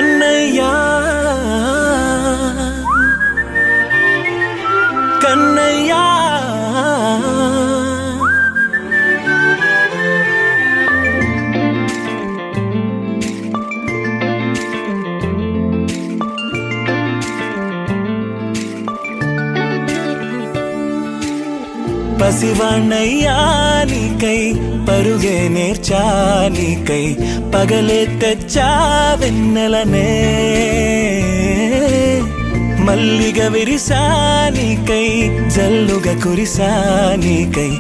కన్నయ్యా కన్నయ్యా పసివాణ్ణయ్యా నీకై పరుగే నేర్చా నీకై పగలే తెచ్చా వెన్నెలనే మల్లిగ విరిసా నీకై జల్లుగా కురిసా నీకై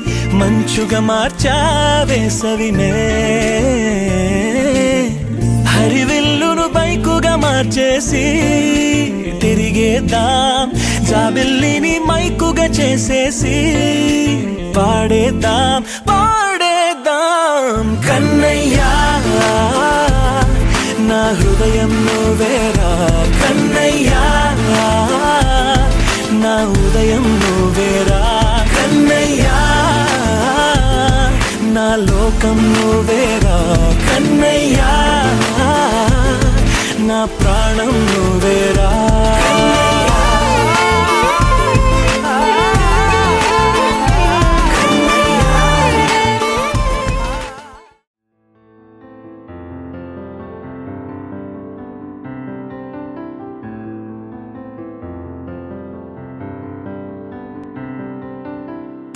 మంచుగా మార్చా వేసవినే హరివిల్లును బైకుగా మార్చేసి తిరిగేద్దాం జాబిల్లిని మైకుగా చేసేసి పాడేద్దాం కన్నయ్యా నా హృదయం నువ్వేరా కన్నయ్యా నా ఉదయం నువ్వేరా కన్నయ్యా నా లోకం నువ్వేరా కన్నయ్యా నా ప్రాణం నువ్వేరా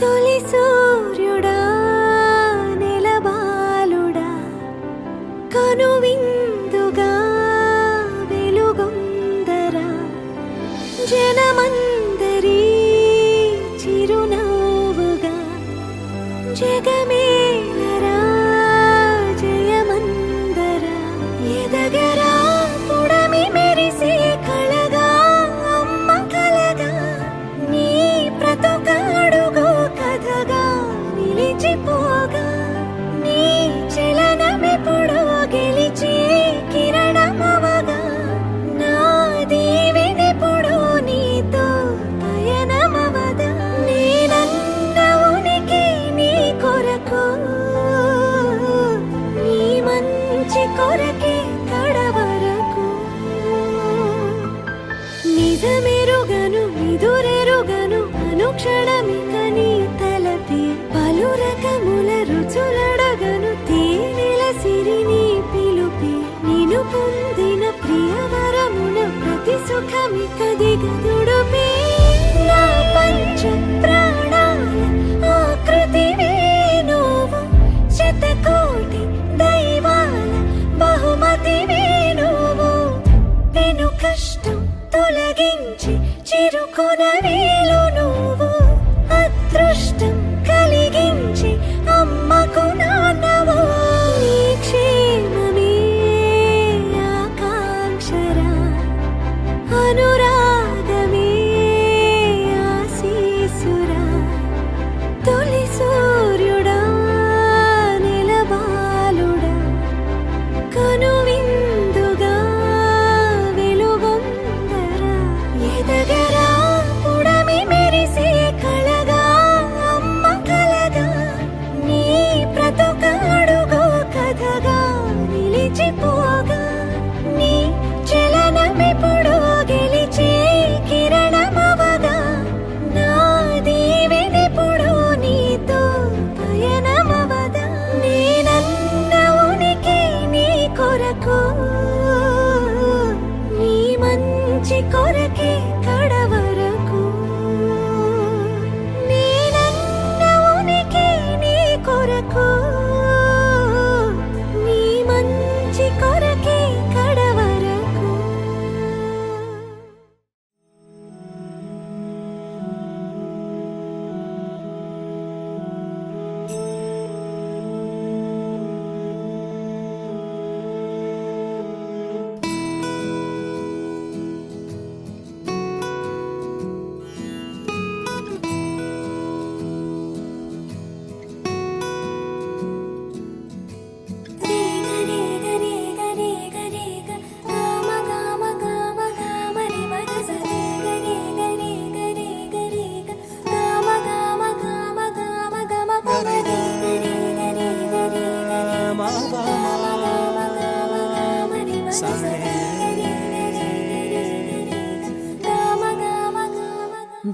తొలి సూర్యుడా నెలబాలుడా కనువిందుగా వెలుగొందరా జనమందరి చిరునవ్వుగా జగమేలరా జయమందరా ఎదగరా పుడమి మెరిసే కళగా అమ్మ కలగా నీ బ్రతుకాడుగో కథగా నిలిచిపోగా నీ చలనమెప్పుడు గెలిచే కిరణమవగా నా దీవెనెప్పుడు నీతో పయనమవదా నేనన్న ఉనికి నీ కొరకు నీ మంచి కొరకే కడవరకు నిజమెరుగను నిదురెరుగను అనుక్షణమిక నీ తలపి పలు రకముల రుచులడగను తేనెల సిరి నీ పిలుపి నిను పొందిన ప్రియవరమున ప్రతి సుఖమిక దిగదుడుపి నా పంచ ప్రాణాల ఆకృతివే నువ్వు శతకోటి దైవాల బహుమతివే నువ్వు పెను కష్టం తొలగించి చిరుకున వేలు నువ్వు అదృష్టం కలిగించి అమ్మకు నాన్నవు నీ క్షేమమే ఆకాంక్షరా అనురాగమే ఆశీసురా తొలి సూర్యుడా నెలబాలుడా కనువిందుగా వెలుగొందరా ఎదగరా పుడమి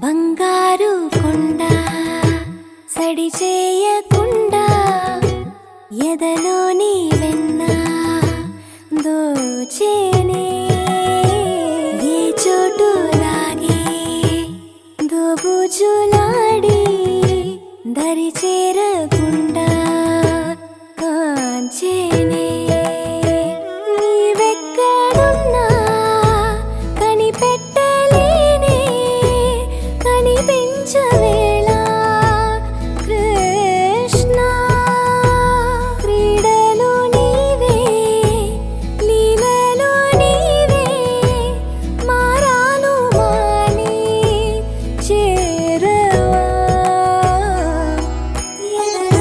బంగారు కొండ సడి చేయకుండా ఎదలోని వెన్న దోచేనే ఏ చోటు లాగే దోబుజులాడి దరి చేరకుండా కాంచేనే నీవెక్కడున్నా కనిపెట్టలేనే కనిపించవేళ కృష్ణ క్రీడలు నీవే లీలలు నీవే మారాను మాని చేరవా ఎదలో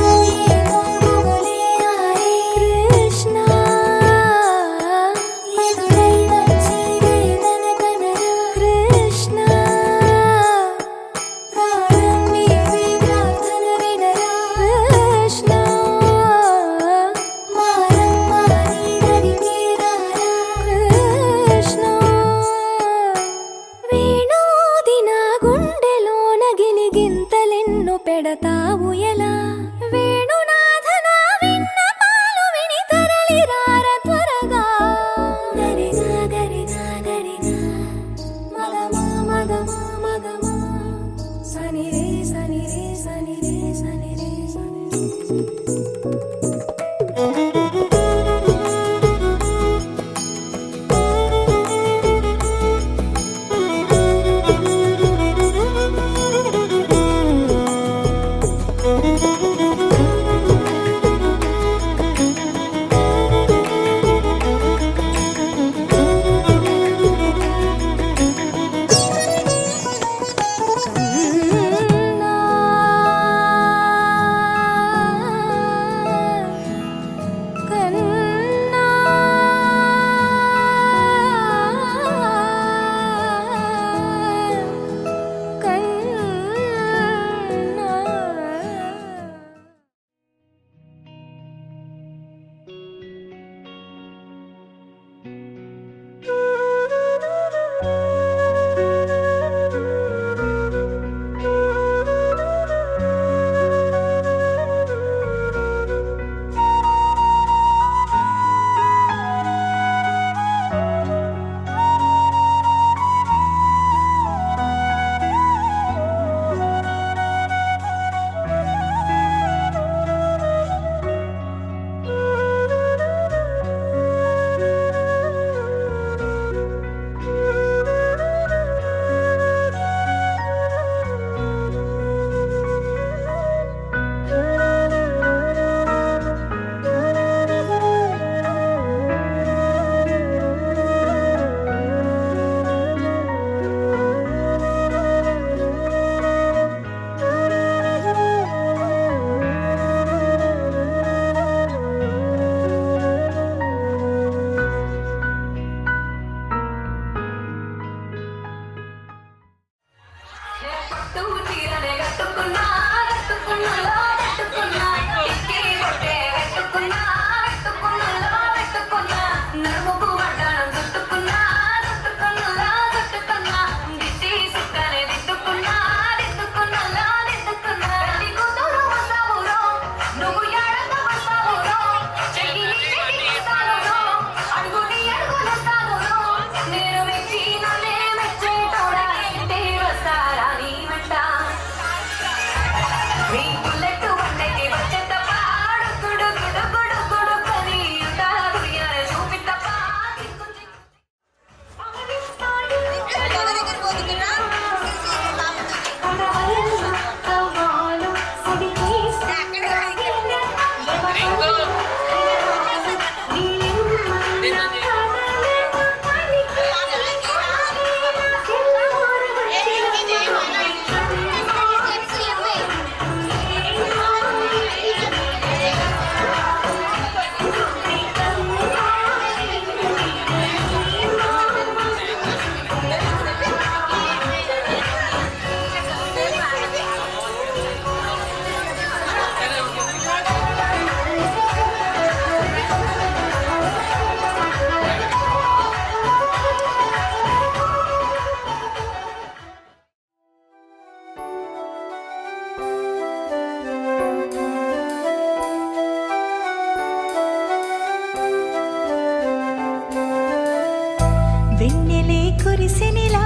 వెన్నెలే కురిసెనిలా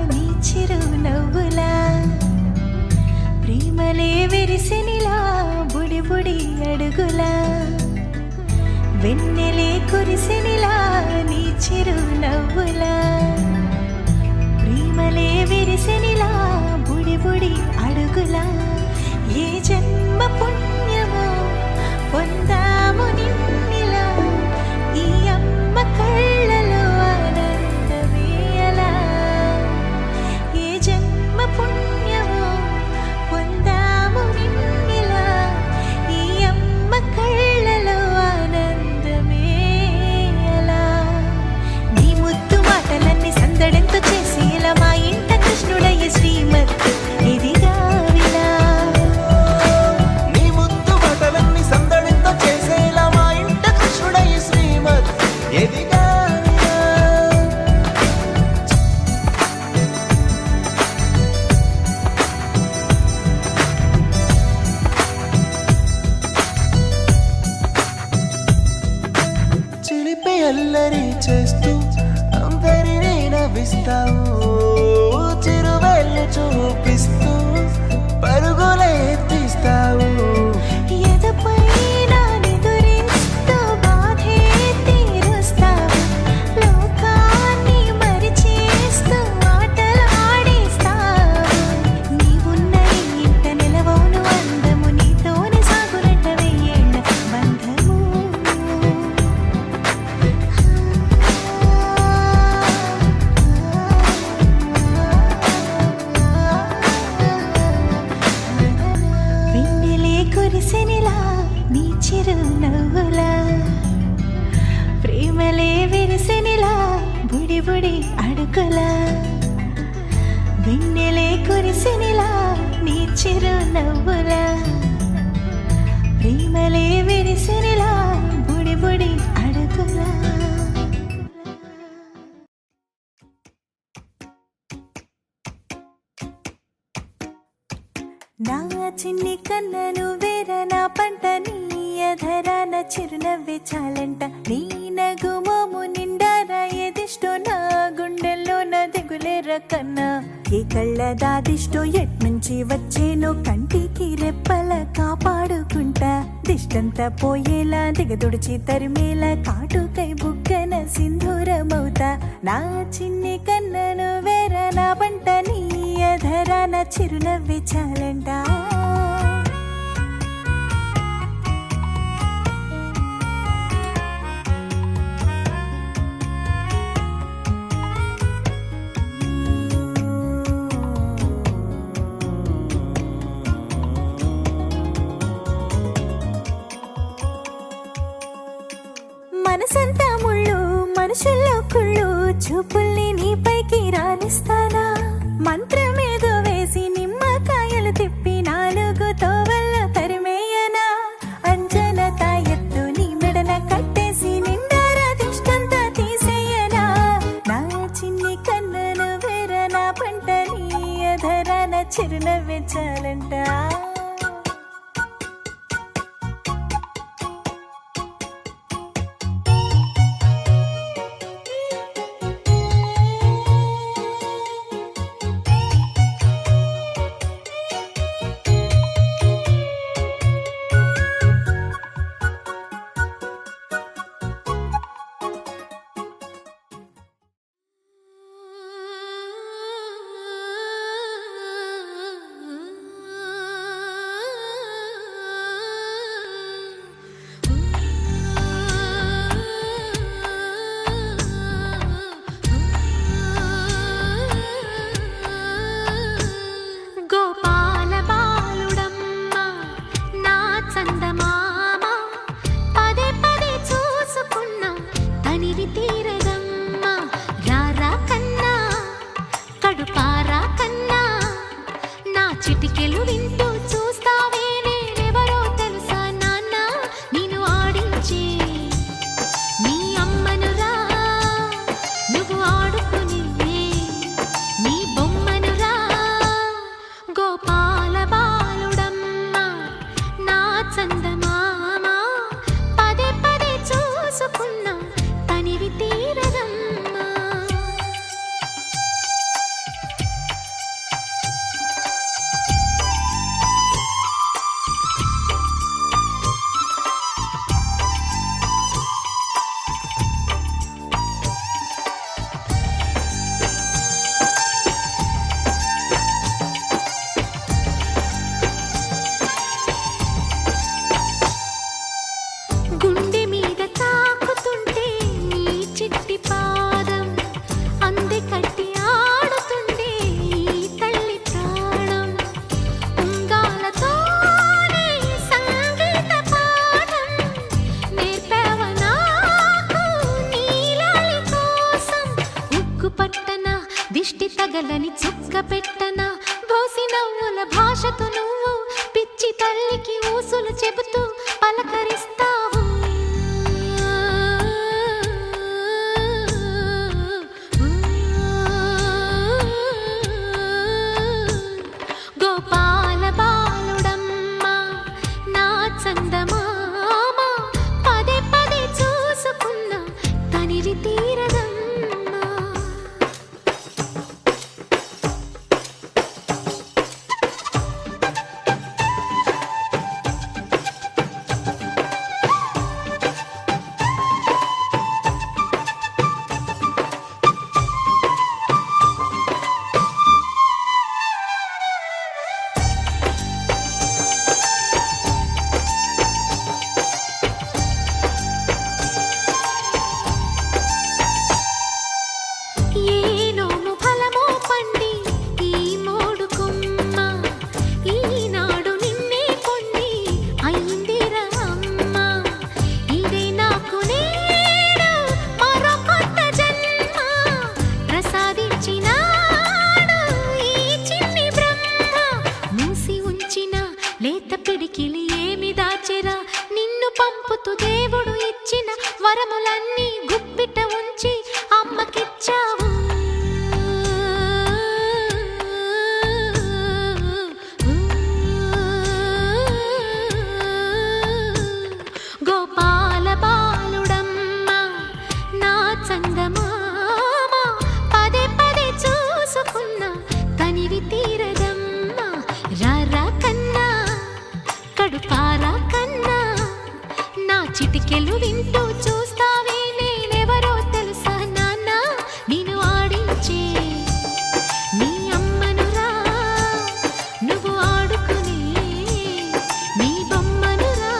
నీ చిరు నవ్వులా ప్రేమలే విరిసెనిలా బుడి బుడి అడుగులా వెన్నెలే కురిసెనిలా నీ చిరు నవ్వులా ప్రేమలే విరిసెనిలా బుడి బుడి అడుగులా ఏ జన్మ పుణ్యమో పొందాము నిన్నిలా ఈ అమ్మ కళ్ళలో ఆనందమేయలా ఏ జన్మ పుణ్యమో పొందాము నిన్నిలా ఈ అమ్మ కళ్ళలో ఆనందమేయలా నీ ముద్దు మాటలన్నీ సందడంతో చేసేలా మా ఇంట కృష్ణుడయ్య శ్రీమత్ ఇదిగా విలా నీ ముద్దు బటలన్నీ సందడితో చేసేలా మా ఇంట కృష్ణుడయ్య శ్రీమద్ ఎదిగా చిలిపి అల్లరి చేస్తూ అందరినీ నవ్విస్తావు చిరువెళ్ళు చూపిస్తూ పరుగులే తీస్తావు ఎదపై నానెదురిస్తూ బాధే తీరుస్తావు లోకాన్ని మరిచేస్తూ ఆటలు ఆడిస్తావు నీవున్న ఈ ఇంట నిలవవును అందము నీతోనే సాగునంట వెయ్యేళ్ళ బంధము వెన్నెలే కురిసెనిలా నీ చిరు నవ్వులా ప్రేమలే విరిసెనిలా బుడి బుడి అడుగులా వెన్నెలే కురిసెనిలా నీ చిరు నవ్వులా ప్రేమలే విరిసెనిలా బుడి బుడి అడుగులా నా చిన్ని కన్నను వేర నా పంట నీ అధరాన చిరునవ్వే చాలంట నీ నగుమోము నిండారా ఎదిష్టో నా గుండెల్లో నా దిగులేర కన్నా ఏ కళ్ళ దాదిష్టో ఎట్నుంచి వచ్చేనో కంటికి రెప్పల కాపాడుకుంటా దిష్టంతా పోయేలా దిగదుడిచి తరిమేలా కాటుకై బుగ్గన సింధూరమవుతా నా చిన్ని కన్నను వేర నా పంట నీ అధరాన చిరునవ్వే చాలంట మనసంతా ముళ్ళు మనుషుల్లో కుళ్ళు చూపుల్ని నీపైకి రానిస్తానా మంత్రమేదో వేసి నిమ్మకాయలు తిప్పి నాలుగు తోవల్ల తరిమేయనా అంజన తాయెత్తు నీ మెడన కట్టేసి నిండారా దిష్టంతా తీసేయనా నా చిన్ని కన్నను వేర నా పంట నీ అధరాన చిరునవ్వే చాలంట చెరగలని చుక్క పెట్టనా బోసి నవ్వుల భాషతో నువ్వు పిచ్చి తల్లికి ఊసులు చెబుతూ పలకరిస్తావు. గోపాల బాలుడమ్మ నా చందమామ పదే పదే చూసుకున్న తనివి తీరదమ్మా. లేత పిడికిలి ఏమి దాచెరా నిన్ను పంపుతూ దేవుడు ఇచ్చిన వరములన్నీ గుప్పిట ఉంచి అమ్మకిచ్చావు. గోపాల బాలుడమ్మ నా చందమామ పదే పదే చూసుకున్న తనివి తీరదమ్మా. రారా కన్నా కడుపారా కన్నా నా చిటికెలు వింటూ చూస్తావే నేనెవరో తెలుసా నాన్న నేను ఆడించే నీ అమ్మనురా నువ్వు ఆడుకునే నీ బొమ్మనురా.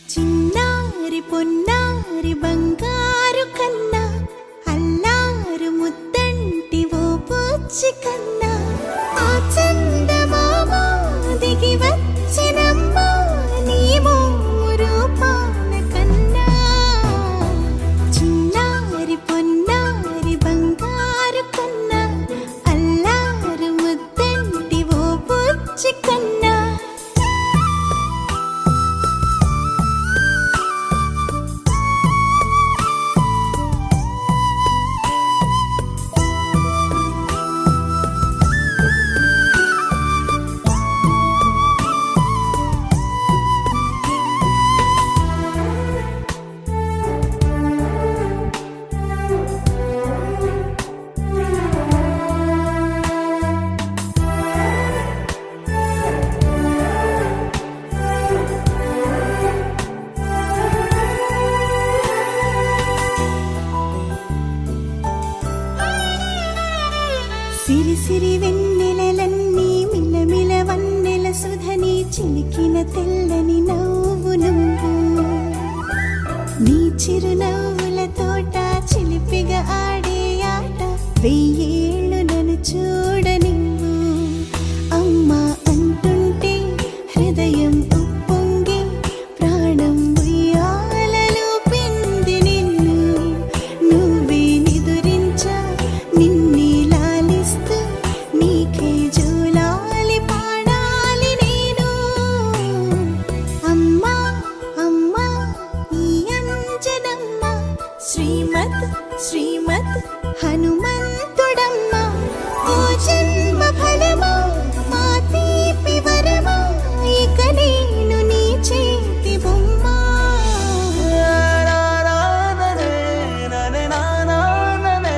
చిన్నారి పొన్నారి బంగారు కన్నా అల్లారు ముద్దంటి ఓ పుచ్చి కన్నా ఆ చందమామ దిగి వచ్చినమ్మా నీ రూపాన కన్నా. చిన్నారి పొన్నారి బంగారు కన్నా అల్లారు ముద్దంటి ఓ పుచ్చి కన్నా. సిరి సిరి వెన్నెలలన్నీ మిలమిల వన్నెల సుధని చిలికిన తెల్లని నవ్వు నువ్వు. నీ చిరునవ్వుల తోట చిలిపిగా ఆడే ఆట వెయ్యేళ్ళు నన్ను చూడనివ్వు. అమ్మా అంటుంటే హృదయం ఉప్పొంగి ప్రాణం ఉయ్యాలలో పిండి నిన్ను. నువ్వే నిదురించా నిన్నే లాలిస్తూ నీకే జోలాలి పాడాలి నేను. అమ్మా అమ్మా ఈ అంజనమ్మ శ్రీమత్ శ్రీమత్ హనుమంతుడమ్మ. ఓ జన్మ ఫలమా మా తీపి వరమా ఇక నేను నీ చేతి బొమ్మ. నా నా నా నా నా నా నా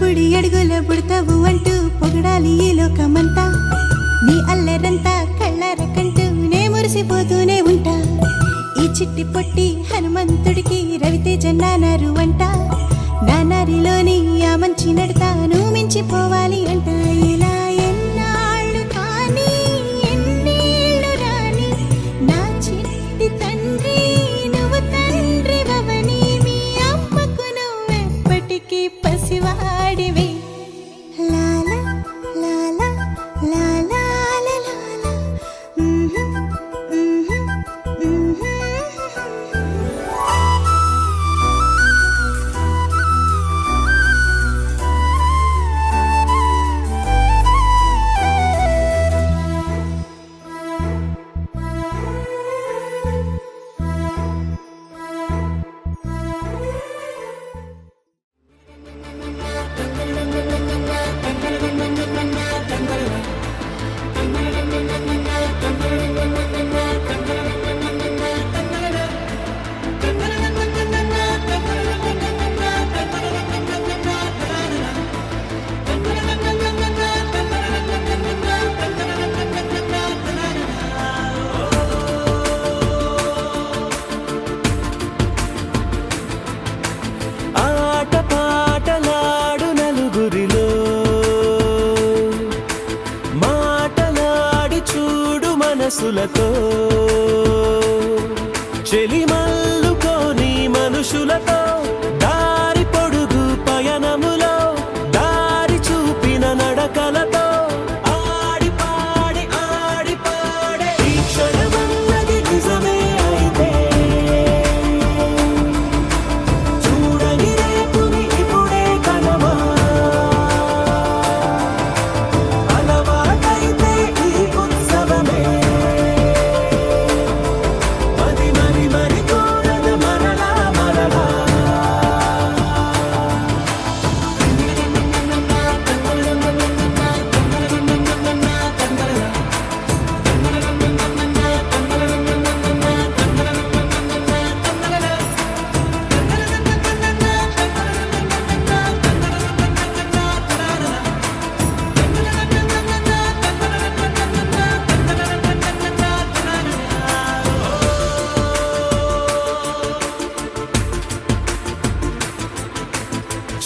పుడి అడుగుల పుడతావు అంటూ పొగడాలి ఈ లోకమంతా నీ అల్లరంతా కళ్ళార కంటూ నే మురిసిపోతూనే ఉంటా ఈ చిట్టి పొట్టి హనుమంతుడికి రవితేజ నానారు అంట నానారిలోని ఆ మంచి నడతాను మించిపోవాలి అంట ఇలా ఎన్నాళ్ళు కానీ ఎన్నేళ్ళు రాని నా చిట్టి తండ్రి నువ్వు తండ్రి భవని మీ అమ్మకు నువ్వెప్పటికీ పసివాడివి లాలా లాలా లాలా లాలా ఆట పాటలాడు నలుగురిలో మాటలాడి చూడు మనసులతో చెలిమల్లుకోని మనుషులతో దారి పొడుగు పయనములో దారి చూపిన నడకలతో ఆడి పాడి ఈ క్షణమన్నది నిజమే అయితే చూడని రేపుని ఇప్పుడే కనమా అలవాటైతే ఈ ఉత్సవమే మరి కోరద మరలా మరలా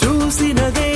చూసినదే